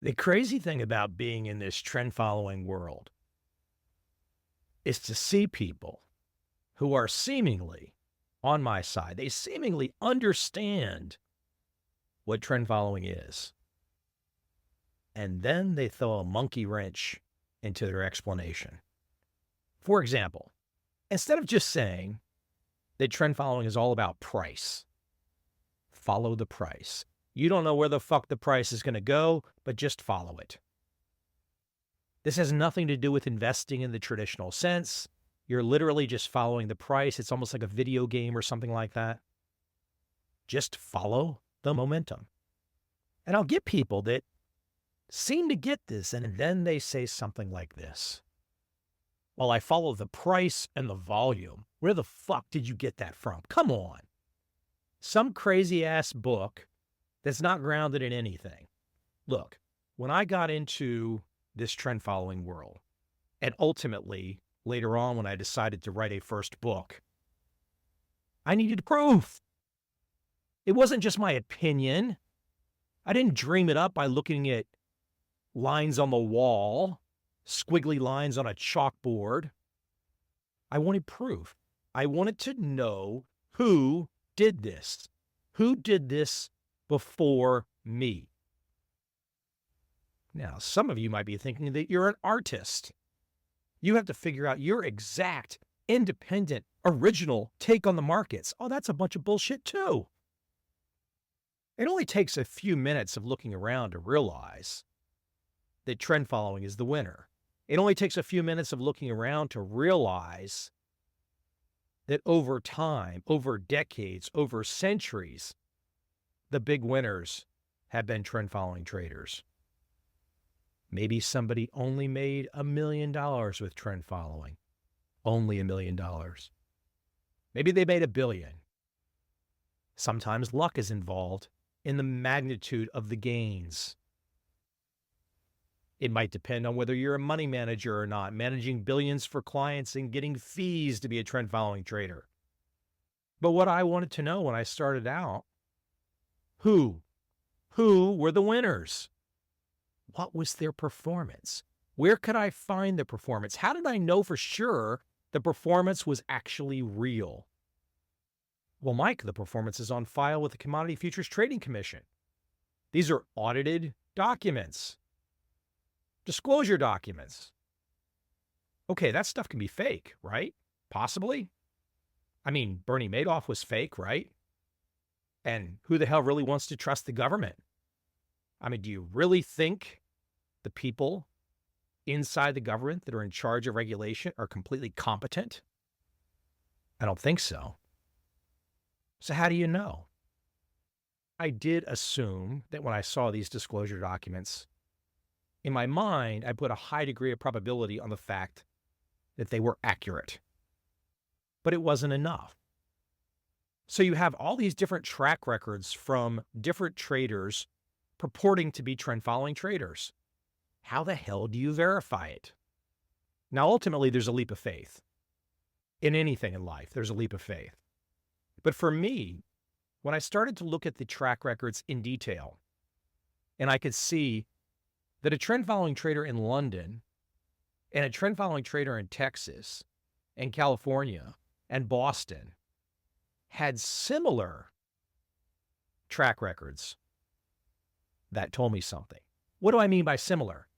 The crazy thing about being in this trend following world is to see people who are seemingly on my side. They seemingly understand what trend following is. And then they throw a monkey wrench into their explanation. For example, instead of just saying that trend following is all about price, follow the price. You don't know where the fuck the price is going to go, but just follow it. This has nothing to do with investing in the traditional sense. You're literally just following the price. It's almost like a video game or something like that. Just follow the momentum. And I'll get people that seem to get this, and then they say something like this. Well, I follow the price and the volume. Where the fuck did you get that from? Come on. Some crazy ass book that's not grounded in anything. Look, when I got into this trend following world, and ultimately later on when I decided to write a first book, I needed proof. It wasn't just my opinion. I didn't dream it up by looking at lines on the wall, squiggly lines on a chalkboard. I wanted proof. I wanted to know who did this. Who did this before me? Now, some of you might be thinking that you're an artist. You have to figure out your exact, independent, original take on the markets. Oh, that's a bunch of bullshit too. It only takes a few minutes of looking around to realize that trend following is the winner. It only takes a few minutes of looking around to realize that over time, over decades, over centuries, the big winners have been trend following traders. Maybe somebody only made $1 million with trend following. Only $1 million. Maybe they made $1 billion. Sometimes luck is involved in the magnitude of the gains. It might depend on whether you're a money manager or not, managing billions for clients and getting fees to be a trend following trader. But what I wanted to know when I started out, who were the winners? What was their performance? Where could I find the performance? How did I know for sure the performance was actually real? Well, Mike, the performance is on file with the Commodity Futures Trading Commission. These are audited documents, disclosure documents. Okay, that stuff can be fake, right? Possibly. I mean, Bernie Madoff was fake, right? And who the hell really wants to trust the government? I mean, do you really think the people inside the government that are in charge of regulation are completely competent? I don't think so. So how do you know? I did assume that when I saw these disclosure documents, in my mind, I put a high degree of probability on the fact that they were accurate. But it wasn't enough. So you have all these different track records from different traders purporting to be trend following traders. How the hell do you verify it? Now, ultimately, there's a leap of faith. In anything in life, there's a leap of faith. But for me, when I started to look at the track records in detail, and I could see that a trend following trader in London and a trend following trader in Texas and California and Boston had similar track records, that told me something. What do I mean by similar?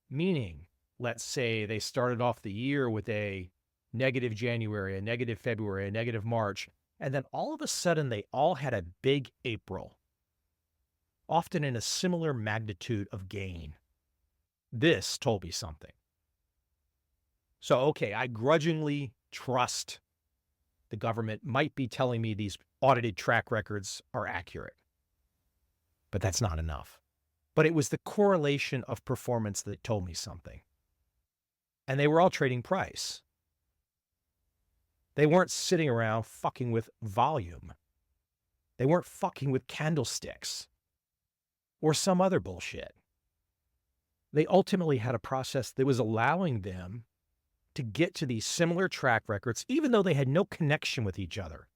Meaning, let's say they started off the year with a negative January, a negative February, a negative March, and then all of a sudden they all had a big April, often in a similar magnitude of gain. This told me something. So, okay, I grudgingly trust the government might be telling me these audited track records are accurate, but that's not enough. But it was the correlation of performance that told me something. And they were all trading price. They weren't sitting around fucking with volume. They weren't fucking with candlesticks or some other bullshit. They ultimately had a process that was allowing them to get to these similar track records, even though they had no connection with each other.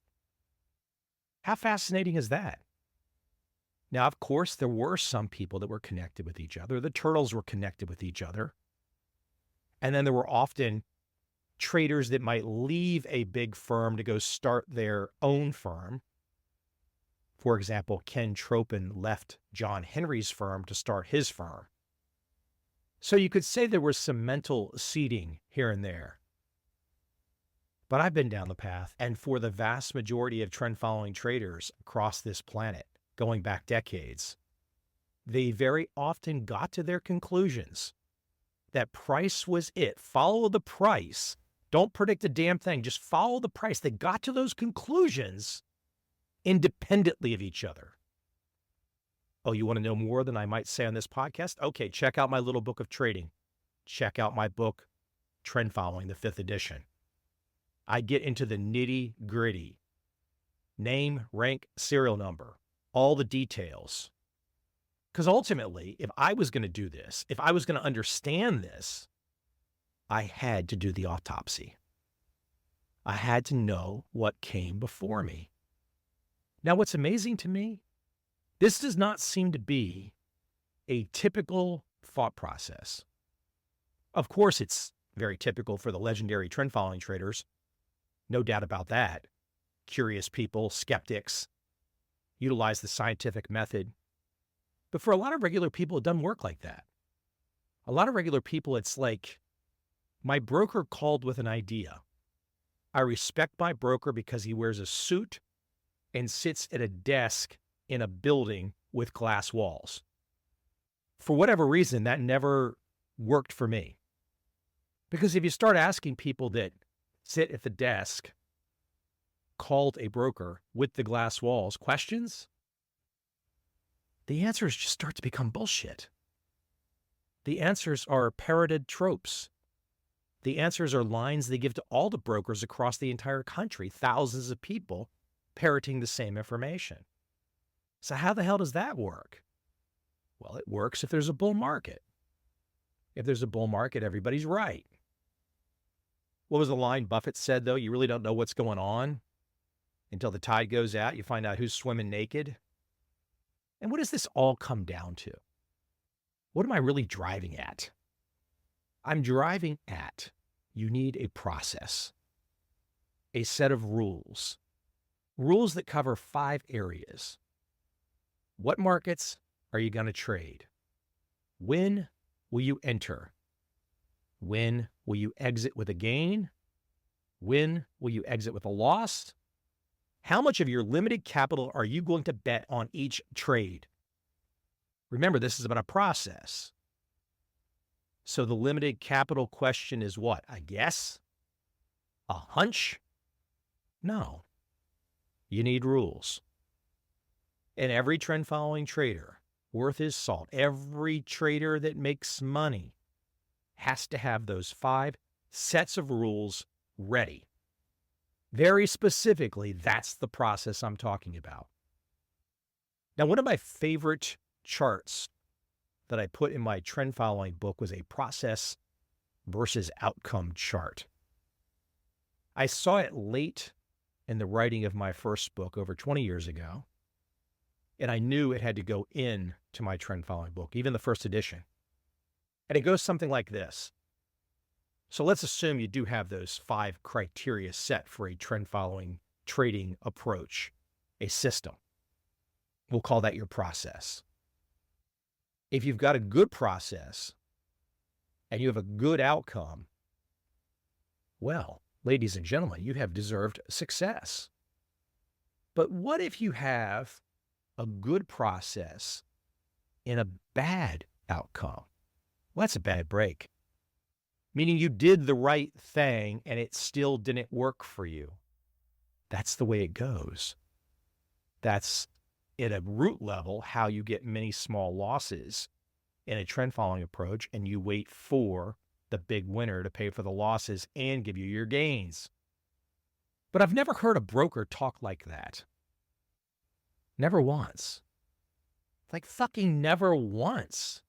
How fascinating is that? Now, of course, there were some people that were connected with each other. The turtles were connected with each other. And then there were often traders that might leave a big firm to go start their own firm. For example, Ken Tropin left John Henry's firm to start his firm. So you could say there was some mental seeding here and there. But I've been down the path, and for the vast majority of trend-following traders across this planet, going back decades, they very often got to their conclusions that price was it. Follow the price. Don't predict a damn thing. Just follow the price. They got to those conclusions independently of each other. Oh, you want to know more than I might say on this podcast? Okay, check out my little book of trading. Check out my book, Trend Following, the 5th edition. I get into the nitty gritty. Name, rank, serial number, all the details. Because ultimately, if I was going to do this, if I was going to understand this, I had to do the autopsy. I had to know what came before me. Now, what's amazing to me, this does not seem to be a typical thought process. Of course, it's very typical for the legendary trend-following traders. No doubt about that. Curious people, skeptics, utilize the scientific method. But for a lot of regular people, it doesn't work like that. A lot of regular people, it's like, my broker called with an idea. I respect my broker because he wears a suit and sits at a desk in a building with glass walls. For whatever reason, that never worked for me. Because if you start asking people that sit at the desk, called a broker with the glass walls, questions, the answers just start to become bullshit. The answers are parroted tropes. The answers are lines they give to all the brokers across the entire country, thousands of people parroting the same information. So how the hell does that work? Well, it works if there's a bull market. If there's a bull market, everybody's right. What was the line Buffett said, though? You really don't know what's going on until the tide goes out. You find out who's swimming naked. And what does this all come down to? What am I really driving at? I'm driving at you need a process, a set of rules that cover 5 areas. What markets are you going to trade? When will you enter? When will you exit with a gain? When will you exit with a loss? How much of your limited capital are you going to bet on each trade? Remember, this is about a process. So the limited capital question is what? A guess? A hunch? No. You need rules. And every trend-following trader worth his salt, every trader that makes money has to have those 5 sets of rules ready. Very specifically, that's the process I'm talking about. Now, one of my favorite charts that I put in my trend following book was a process versus outcome chart. I saw it late in the writing of my first book over 20 years ago, and I knew it had to go in to my trend following book, even the first edition. And it goes something like this. So let's assume you do have those 5 criteria set for a trend following trading approach, a system. We'll call that your process. If you've got a good process and you have a good outcome, well, ladies and gentlemen, you have deserved success. But what if you have a good process and a bad outcome? Well, that's a bad break. Meaning you did the right thing and it still didn't work for you. That's the way it goes. That's at a root level how you get many small losses in a trend following approach, and you wait for the big winner to pay for the losses and give you your gains. But I've never heard a broker talk like that. Never once. Like fucking never once.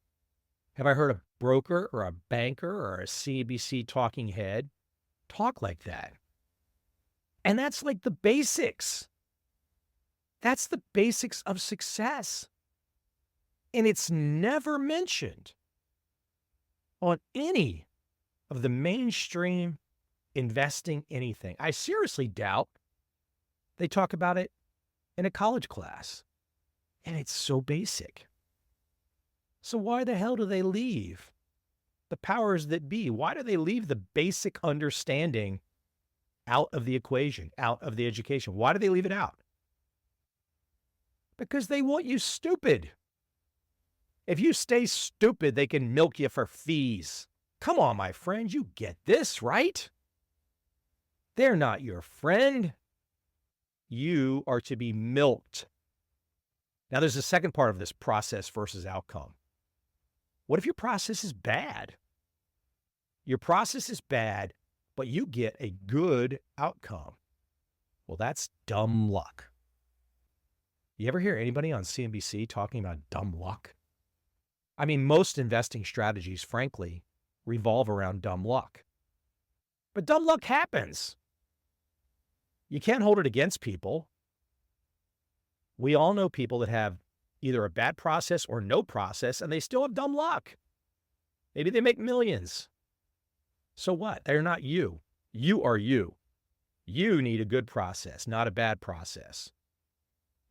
Have I heard a broker or a banker or a CNBC talking head talk like that? And that's like the basics. That's the basics of success. And it's never mentioned on any of the mainstream investing anything. I seriously doubt they talk about it in a college class. And it's so basic. So why the hell do they leave the powers that be? Why do they leave the basic understanding out of the equation, out of the education? Why do they leave it out? Because they want you stupid. If you stay stupid, they can milk you for fees. Come on, my friend, you get this, right? They're not your friend. You are to be milked. Now, there's a second part of this process versus outcome. What if your process is bad? Your process is bad, but you get a good outcome. Well, that's dumb luck. You ever hear anybody on CNBC talking about dumb luck? I mean, most investing strategies, frankly, revolve around dumb luck. But dumb luck happens. You can't hold it against people. We all know people that have either a bad process or no process, and they still have dumb luck. Maybe they make millions. So what? They're not you. You are you. You need a good process, not a bad process.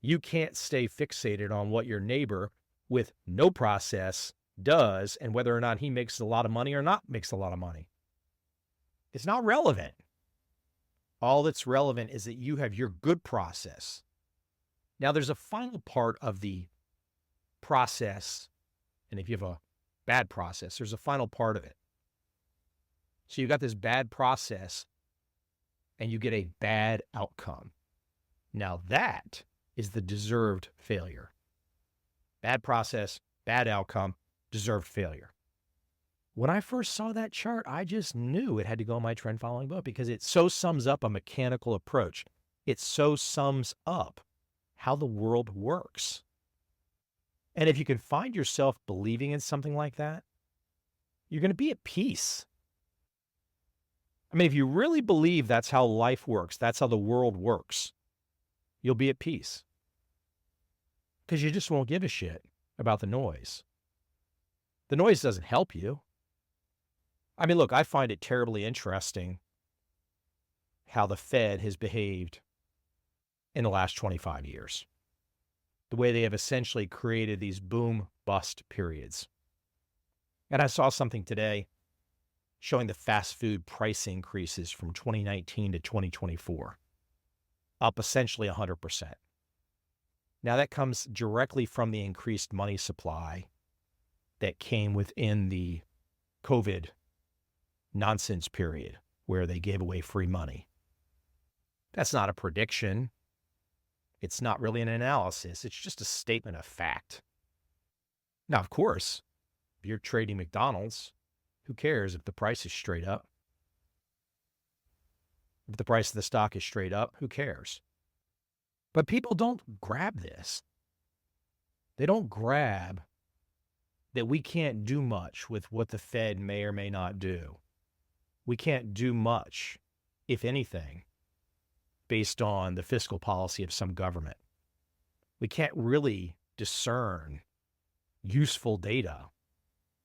You can't stay fixated on what your neighbor with no process does and whether or not he makes a lot of money or not makes a lot of money. It's not relevant. All that's relevant is that you have your good process. Now, there's a final part of the process, and if you have a bad process, there's a final part of it. So you got this bad process, and you get a bad outcome. Now that is the deserved failure. Bad process, bad outcome, deserved failure. When I first saw that chart, I just knew it had to go in my trend following book because it so sums up a mechanical approach. It so sums up how the world works. And if you can find yourself believing in something like that, you're going to be at peace. I mean, if you really believe that's how life works, that's how the world works, you'll be at peace. Because you just won't give a shit about the noise. The noise doesn't help you. I mean, look, I find it terribly interesting how the Fed has behaved in the last 25 years. The way they have essentially created these boom-bust periods. And I saw something today showing the fast food price increases from 2019 to 2024, up essentially 100%. Now that comes directly from the increased money supply that came within the COVID nonsense period where they gave away free money. That's not a prediction. It's not really an analysis. It's just a statement of fact. Now, of course, if you're trading McDonald's, who cares if the price is straight up? If the price of the stock is straight up, who cares? But people don't grab this. They don't grab that we can't do much with what the Fed may or may not do. We can't do much, if anything, based on the fiscal policy of some government. We can't really discern useful data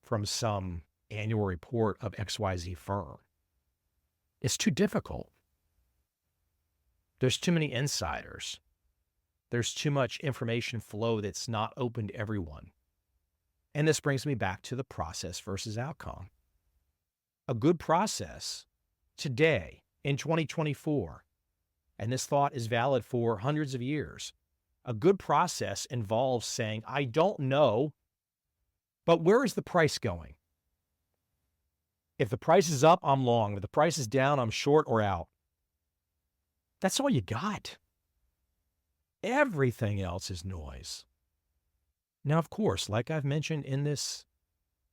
from some annual report of XYZ firm. It's too difficult. There's too many insiders. There's too much information flow that's not open to everyone. And this brings me back to the process versus outcome. A good process today in 2024, and this thought is valid for hundreds of years, a good process involves saying, I don't know, but where is the price going? If the price is up, I'm long. If the price is down, I'm short or out. That's all you got. Everything else is noise. Now, of course, like I've mentioned in this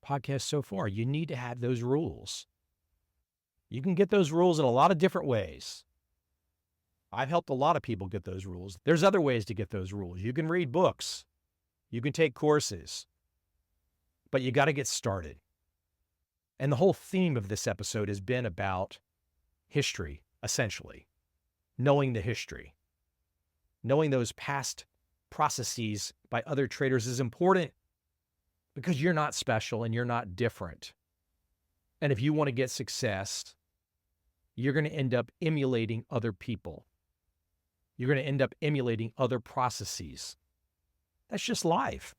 podcast so far, you need to have those rules. You can get those rules in a lot of different ways. I've helped a lot of people get those rules. There's other ways to get those rules. You can read books. You can take courses. But you got to get started. And the whole theme of this episode has been about history, essentially. Knowing the history. Knowing those past processes by other traders is important because you're not special and you're not different. And if you want to get success, you're going to end up emulating other people. You're going to end up emulating other processes. That's just life.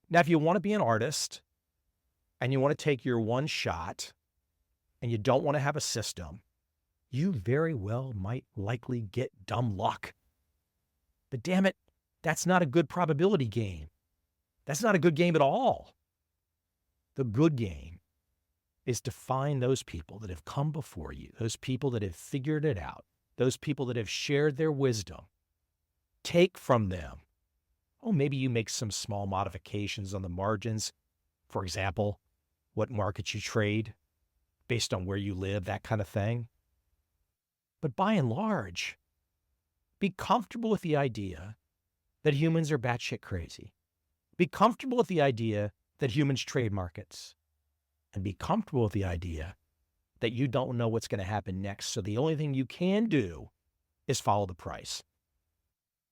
Now, if you want to be an artist and you want to take your one shot and you don't want to have a system, you very well might likely get dumb luck. But damn it, that's not a good probability game. That's not a good game at all. The good game is to find those people that have come before you, those people that have figured it out, those people that have shared their wisdom. Take from them. Oh, maybe you make some small modifications on the margins. For example, what markets you trade based on where you live, that kind of thing. But by and large, be comfortable with the idea that humans are batshit crazy. Be comfortable with the idea that humans trade markets. And be comfortable with the idea that you don't know what's going to happen next. So the only thing you can do is follow the price.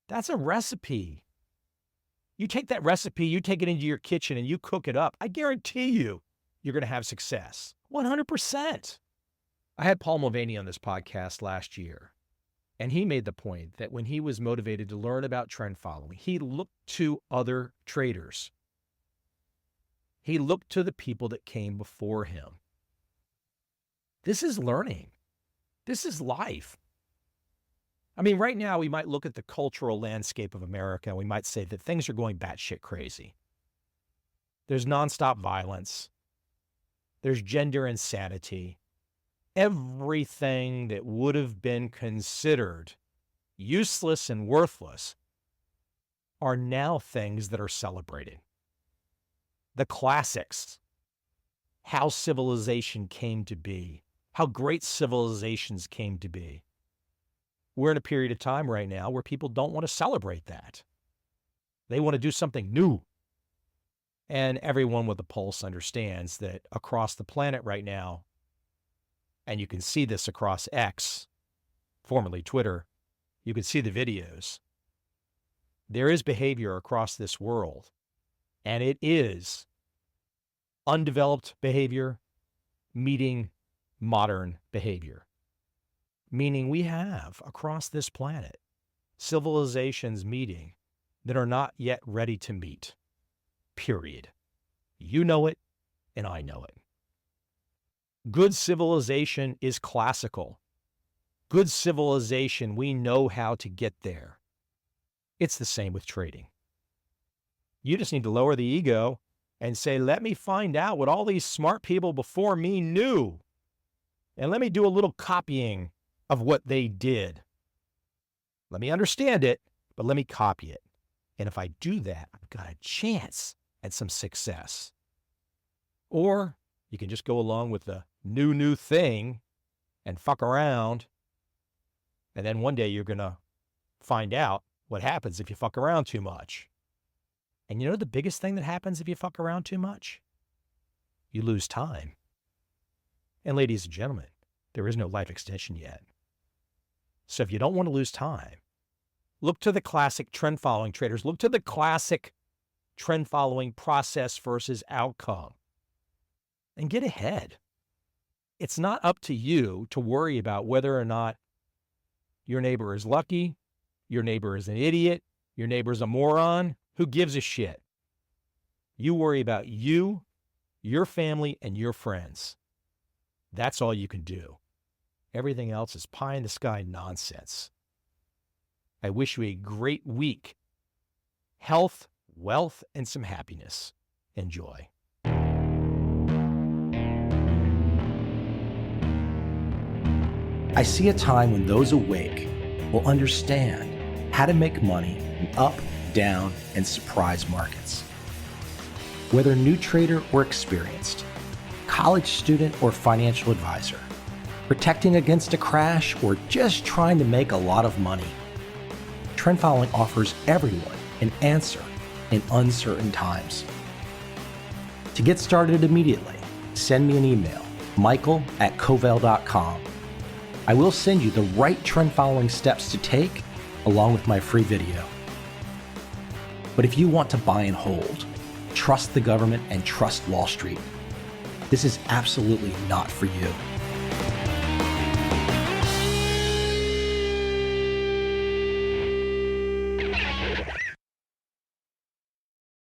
That's a recipe. You take that recipe, you take it into your kitchen and you cook it up. I guarantee you, you're going to have success. 100%. I had Paul Mulvaney on this podcast last year, and he made the point that when he was motivated to learn about trend following, he looked to other traders. He looked to the people that came before him. This is learning. This is life. I mean, right now we might look at the cultural landscape of America and we might say that things are going batshit crazy. There's nonstop violence. There's gender insanity. Everything that would have been considered useless and worthless are now things that are celebrated. The classics, how civilization came to be, how great civilizations came to be. We're in a period of time right now where people don't want to celebrate that. They want to do something new. And everyone with a pulse understands that across the planet right now, and you can see this across X, formerly Twitter, you can see the videos. There is behavior across this world, and it is undeveloped behavior meeting modern behavior. Meaning we have across this planet civilizations meeting that are not yet ready to meet. Period. You know it, and I know it. Good civilization is classical. Good civilization, we know how to get there. It's the same with trading. You just need to lower the ego and say, let me find out what all these smart people before me knew. And let me do a little copying of what they did. Let me understand it, but let me copy it. And if I do that, I've got a chance at some success. Or you can just go along with the new thing and fuck around. And then one day you're going to find out what happens if you fuck around too much. And you know the biggest thing that happens if you fuck around too much? You lose time. And ladies and gentlemen, there is no life extension yet. So if you don't want to lose time, look to the classic trend following traders. Look to the classic trend following process versus outcome and get ahead. It's not up to you to worry about whether or not your neighbor is lucky, your neighbor is an idiot, your neighbor's a moron. Who gives a shit? You worry about you, your family, and your friends. That's all you can do. Everything else is pie in the sky nonsense. I wish you a great week. Health, wealth, and some happiness. Enjoy. I see a time when those awake will understand how to make money in up, down, and surprise markets. Whether new trader or experienced, college student or financial advisor, protecting against a crash or just trying to make a lot of money, trend following offers everyone an answer in uncertain times. To get started immediately, send me an email, michael@covel.com. I will send you the right trend following steps to take along with my free video. But if you want to buy and hold, trust the government and trust Wall Street. This is absolutely not for you.